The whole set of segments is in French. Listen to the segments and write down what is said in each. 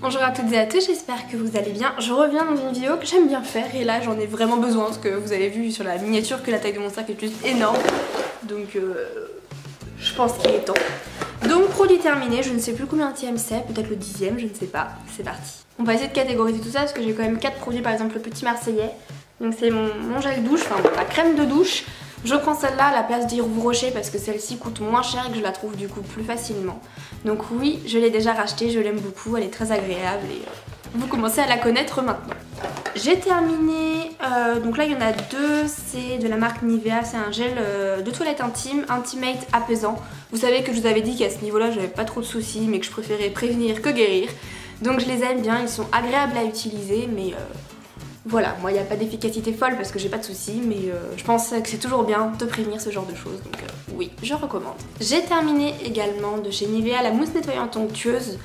Bonjour à toutes et à tous, j'espère que vous allez bien. Je reviens dans une vidéo que j'aime bien faire et là j'en ai vraiment besoin parce que vous avez vu sur la miniature que la taille de mon sac est juste énorme. Donc je pense qu'il est temps. Donc produit terminé, je ne sais plus combien de c'est, peut-être le 10e, je ne sais pas. C'est parti. On va essayer de catégoriser tout ça parce que j'ai quand même 4 produits, par exemple le petit Marseillais. Donc c'est mon gel douche, enfin ma crème de douche. Je prends celle-là à la place d'Yves Rocher parce que celle-ci coûte moins cher et que je la trouve du coup plus facilement. Donc oui, je l'ai déjà rachetée, je l'aime beaucoup, elle est très agréable et vous commencez à la connaître maintenant. J'ai terminé, donc là il y en a deux, c'est de la marque Nivea, c'est un gel de toilette intime, Intimate apaisant. Vous savez que je vous avais dit qu'à ce niveau-là j'avais pas trop de soucis mais que je préférais prévenir que guérir. Donc je les aime bien, ils sont agréables à utiliser mais... Voilà, moi il n'y a pas d'efficacité folle parce que j'ai pas de soucis, mais je pense que c'est toujours bien de prévenir ce genre de choses, donc oui, je recommande. J'ai terminé également de chez Nivea la mousse nettoyante onctueuse.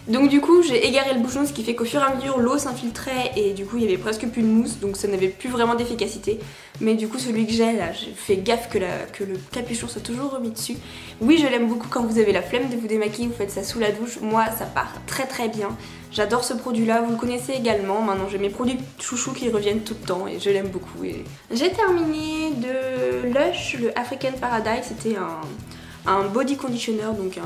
Donc du coup j'ai égaré le bouchon, ce qui fait qu'au fur et à mesure l'eau s'infiltrait et du coup il y avait presque plus de mousse, donc ça n'avait plus vraiment d'efficacité. Mais du coup celui que j'ai là, j'ai fait gaffe que le capuchon soit toujours remis dessus. Oui, je l'aime beaucoup quand vous avez la flemme de vous démaquiller, vous faites ça sous la douche. Moi ça part très très bien. J'adore ce produit là, vous le connaissez également. Maintenant j'ai mes produits chouchous qui reviennent tout le temps et je l'aime beaucoup. J'ai terminé de Lush, le African Paradise, c'était un body conditioner, donc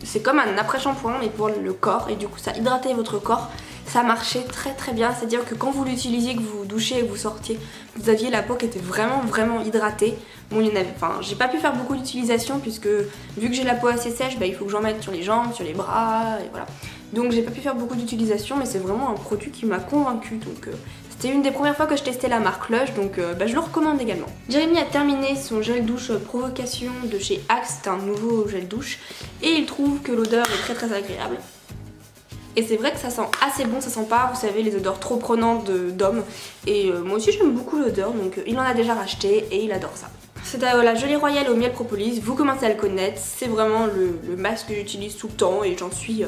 c'est comme un après-shampoing mais pour le corps et du coup ça hydratait votre corps. Ça marchait très très bien, c'est à dire que quand vous l'utilisiez, que vous douchiez et que vous sortiez, vous aviez la peau qui était vraiment hydratée. Bon, il y en avait, enfin j'ai pas pu faire beaucoup d'utilisation puisque vu que j'ai la peau assez sèche, bah, il faut que j'en mette sur les jambes, sur les bras et voilà. Donc j'ai pas pu faire beaucoup d'utilisation mais c'est vraiment un produit qui m'a convaincue, donc c'était une des premières fois que je testais la marque Lush, donc je le recommande également. Jérémy a terminé son gel douche Provocation de chez Axe, c'est un nouveau gel douche et il trouve que l'odeur est très agréable. Et c'est vrai que ça sent assez bon, ça sent pas, vous savez, les odeurs trop prenantes d'hommes. Et moi aussi j'aime beaucoup l'odeur, donc il en a déjà racheté et il adore ça. C'est la gelée royale au miel propolis, vous commencez à le connaître, c'est vraiment le masque que j'utilise tout le temps et j'en suis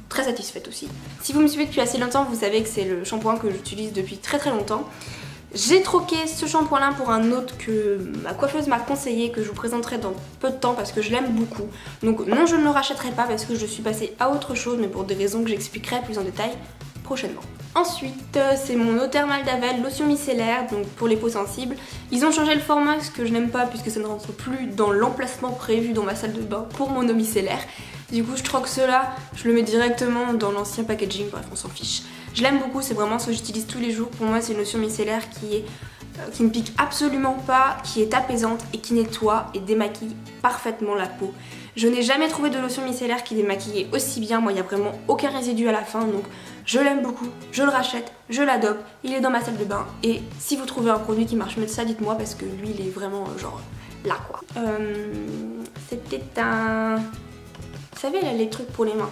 très satisfaite aussi. Si vous me suivez depuis assez longtemps, vous savez que c'est le shampoing que j'utilise depuis très longtemps. J'ai troqué ce shampoing là pour un autre que ma coiffeuse m'a conseillé, que je vous présenterai dans peu de temps parce que je l'aime beaucoup. Donc non, je ne le rachèterai pas parce que je suis passée à autre chose, mais pour des raisons que j'expliquerai plus en détail prochainement. Ensuite, c'est mon eau thermale d'Avel, lotion micellaire, donc pour les peaux sensibles. Ils ont changé le format, ce que je n'aime pas puisque ça ne rentre plus dans l'emplacement prévu dans ma salle de bain pour mon eau micellaire. Du coup je troque cela, je le mets directement dans l'ancien packaging, bref on s'en fiche. Je l'aime beaucoup, c'est vraiment ce que j'utilise tous les jours. Pour moi c'est une lotion micellaire qui ne pique absolument pas, qui est apaisante et qui nettoie et démaquille parfaitement la peau. Je n'ai jamais trouvé de lotion micellaire qui démaquillait aussi bien, moi il n'y a vraiment aucun résidu à la fin, donc je l'aime beaucoup, je le rachète, je l'adopte, il est dans ma salle de bain et si vous trouvez un produit qui marche mieux que ça, dites-moi parce que lui il est vraiment genre là quoi. C'était un... Vous savez là les trucs pour les mains.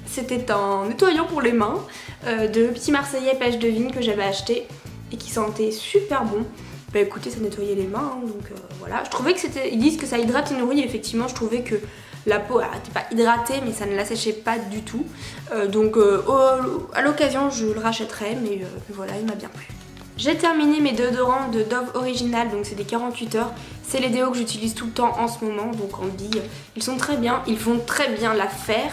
C'était un nettoyant pour les mains de Petit Marseillais pêche de vigne que j'avais acheté et qui sentait super bon. Bah écoutez, ça nettoyait les mains, hein, donc voilà. Je trouvais que c'était... Ils disent que ça hydrate et nourrit, effectivement je trouvais que la peau n'était pas hydratée mais ça ne la séchait pas du tout. Donc à l'occasion je le rachèterai mais voilà, il m'a bien plu. J'ai terminé mes déodorants de Dove Original, donc c'est des 48 heures. C'est les déos que j'utilise tout le temps en ce moment, donc en bille. Ils sont très bien, ils font très bien l'affaire.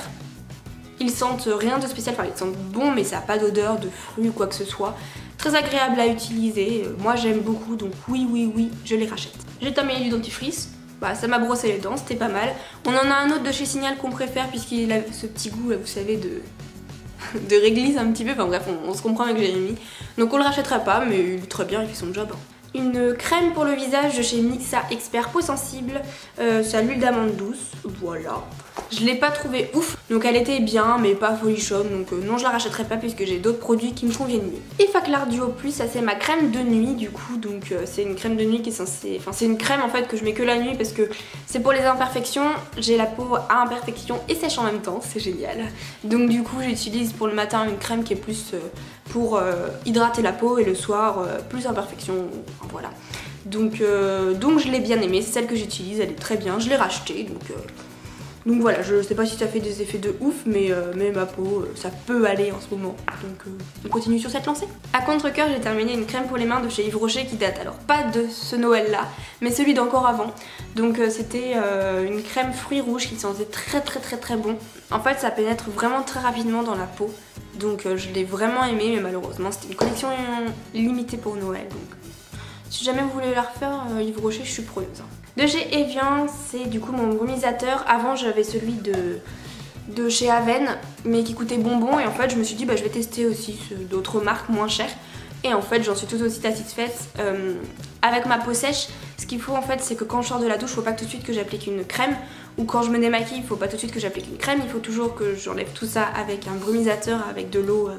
Ils sentent rien de spécial, enfin ils sentent bon mais ça n'a pas d'odeur de fruits ou quoi que ce soit. Très agréable à utiliser, moi j'aime beaucoup donc oui, je les rachète. J'ai terminé du dentifrice, bah, ça m'a brossé les dents, c'était pas mal. On en a un autre de chez Signal qu'on préfère puisqu'il a ce petit goût là, vous savez, de réglisse un petit peu, enfin bref on se comprend avec Jérémy. Donc on le rachètera pas mais il est très bien, il fait son job. Une crème pour le visage de chez Mixa Expert Peau Sensible, c'est à l'huile d'amande douce, voilà. Je l'ai pas trouvée ouf, donc elle était bien mais pas folichonne, donc non je la rachèterai pas puisque j'ai d'autres produits qui me conviennent mieux. Et Faclar Duo Plus, ça c'est ma crème de nuit du coup, donc c'est une crème de nuit qui est censée... Enfin c'est une crème en fait que je mets que la nuit parce que c'est pour les imperfections, j'ai la peau à imperfection et sèche en même temps, c'est génial. Donc du coup j'utilise pour le matin une crème qui est plus pour hydrater la peau et le soir plus imperfection, voilà. Donc je l'ai bien aimée, c'est celle que j'utilise, elle est très bien, je l'ai rachetée donc Donc voilà, je sais pas si ça fait des effets de ouf, mais ma peau, ça peut aller en ce moment. Donc on continue sur cette lancée. À contre-cœur, j'ai terminé une crème pour les mains de chez Yves Rocher qui date alors pas de ce Noël là, mais celui d'encore avant. Donc c'était une crème fruits rouges qui sentait très bon. En fait ça pénètre vraiment très rapidement dans la peau. Donc je l'ai vraiment aimé, mais malheureusement c'était une collection limitée pour Noël. Donc si jamais vous voulez la refaire, Yves Rocher, je suis preneuse. De chez Evian, c'est du coup mon brumisateur. Avant j'avais celui de chez Aven, mais qui coûtait bonbon, et en fait je me suis dit bah je vais tester aussi d'autres marques moins chères. Et en fait j'en suis tout aussi satisfaite. Avec ma peau sèche, ce qu'il faut en fait c'est que quand je sors de la douche, il faut pas tout de suite que j'applique une crème, ou quand je me démaquille, il faut pas tout de suite que j'applique une crème, il faut toujours que j'enlève tout ça avec un brumisateur, avec de l'eau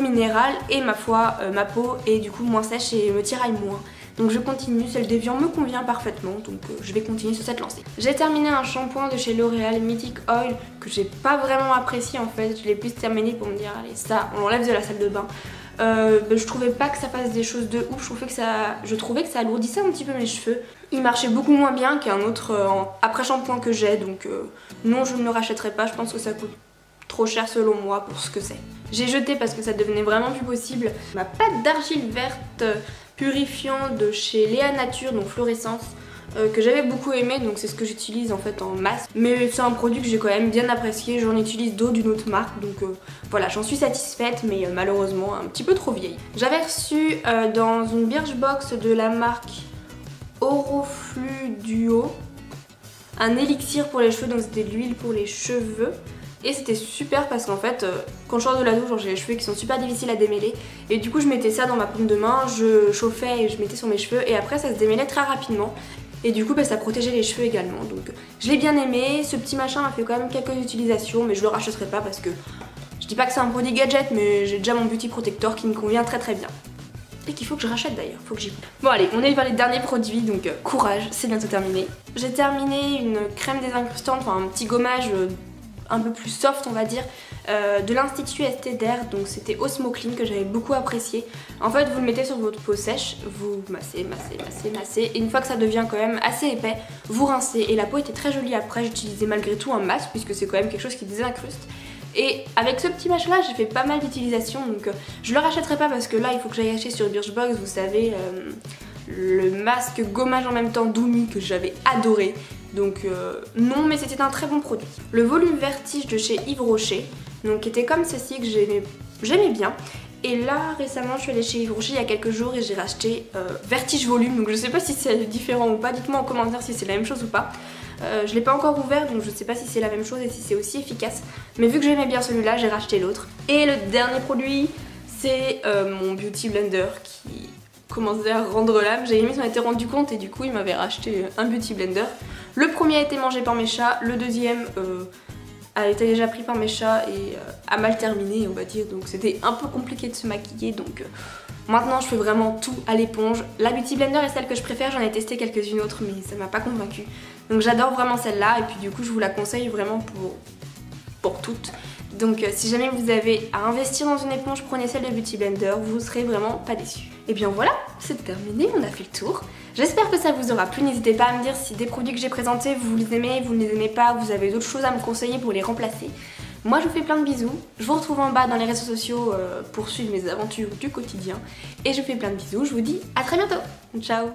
minérale, et ma foi ma peau est du coup moins sèche et me tiraille moins. Donc je continue, celle d'Evian me convient parfaitement, donc je vais continuer sur cette lancée. J'ai terminé un shampoing de chez L'Oréal Mythic Oil que j'ai pas vraiment apprécié en fait. Je l'ai plus terminé pour me dire allez ça on l'enlève de la salle de bain. Je trouvais pas que ça fasse des choses de ouf, je trouvais que ça alourdissait un petit peu mes cheveux. Il marchait beaucoup moins bien qu'un autre après shampoing que j'ai, donc non je ne le rachèterai pas, je pense que ça coûte trop cher selon moi pour ce que c'est. J'ai jeté parce que ça devenait vraiment plus possible ma pâte d'argile verte purifiant de chez Léa Nature, donc fluorescence, que j'avais beaucoup aimé, donc c'est ce que j'utilise en fait en masse. Mais c'est un produit que j'ai quand même bien apprécié, j'en utilise d'autres d'une autre marque, donc voilà, j'en suis satisfaite, mais malheureusement un petit peu trop vieille. J'avais reçu dans une Birchbox de la marque Oroflu Duo un élixir pour les cheveux, donc c'était de l'huile pour les cheveux. Et c'était super parce qu'en fait, quand je sors de la douche, j'ai les cheveux qui sont super difficiles à démêler. Et du coup, je mettais ça dans ma paume de main, je chauffais et je mettais sur mes cheveux. Et après, ça se démêlait très rapidement. Et du coup, ça protégeait les cheveux également. Donc, je l'ai bien aimé. Ce petit machin a fait quand même quelques utilisations, mais je le rachèterai pas parce que je dis pas que c'est un produit gadget, mais j'ai déjà mon beauty protector qui me convient très bien. Et qu'il faut que je rachète d'ailleurs, faut que j'y... Bon allez, on est vers les derniers produits, donc courage, c'est bientôt terminé. J'ai terminé une crème désincrustante, enfin un petit gommage un peu plus soft on va dire, de l'Institut Estée d'Air, donc c'était Osmo Clean que j'avais beaucoup apprécié. En fait vous le mettez sur votre peau sèche, vous massez, et une fois que ça devient quand même assez épais, vous rincez, et la peau était très jolie après. J'utilisais malgré tout un masque puisque c'est quand même quelque chose qui désincruste. Et avec ce petit machin là j'ai fait pas mal d'utilisations, donc je le rachèterai pas parce que là il faut que j'aille acheter sur Birchbox, vous savez, le masque gommage en même temps Doumi que j'avais adoré. Donc non, mais c'était un très bon produit. Le volume Vertige de chez Yves Rocher, donc qui était comme ceci, que j'aimais bien. Et là récemment je suis allée chez Yves Rocher il y a quelques jours et j'ai racheté Vertige Volume, donc je sais pas si c'est différent ou pas, dites-moi en commentaire si c'est la même chose ou pas. Je l'ai pas encore ouvert, donc je sais pas si c'est la même chose et si c'est aussi efficace, mais vu que j'aimais bien celui-là, j'ai racheté l'autre. Et le dernier produit, c'est mon Beauty Blender qui commençait à rendre l'âme. J'ai limite m'en été rendu compte et du coup il m'avait racheté un Beauty Blender. Le premier a été mangé par mes chats, le deuxième a été déjà pris par mes chats et a mal terminé on va dire, donc c'était un peu compliqué de se maquiller, donc maintenant je fais vraiment tout à l'éponge. La Beauty Blender est celle que je préfère, j'en ai testé quelques-unes autres mais ça m'a pas convaincue. Donc j'adore vraiment celle-là et puis du coup je vous la conseille vraiment pour toutes. Donc si jamais vous avez à investir dans une éponge, prenez celle de Beauty Blender, vous serez vraiment pas déçus. Et bien voilà, c'est terminé, on a fait le tour. J'espère que ça vous aura plu, n'hésitez pas à me dire si des produits que j'ai présentés, vous les aimez, vous ne les aimez pas, vous avez d'autres choses à me conseiller pour les remplacer. Moi je vous fais plein de bisous, je vous retrouve en bas dans les réseaux sociaux pour suivre mes aventures du quotidien. Et je vous fais plein de bisous, je vous dis à très bientôt, ciao.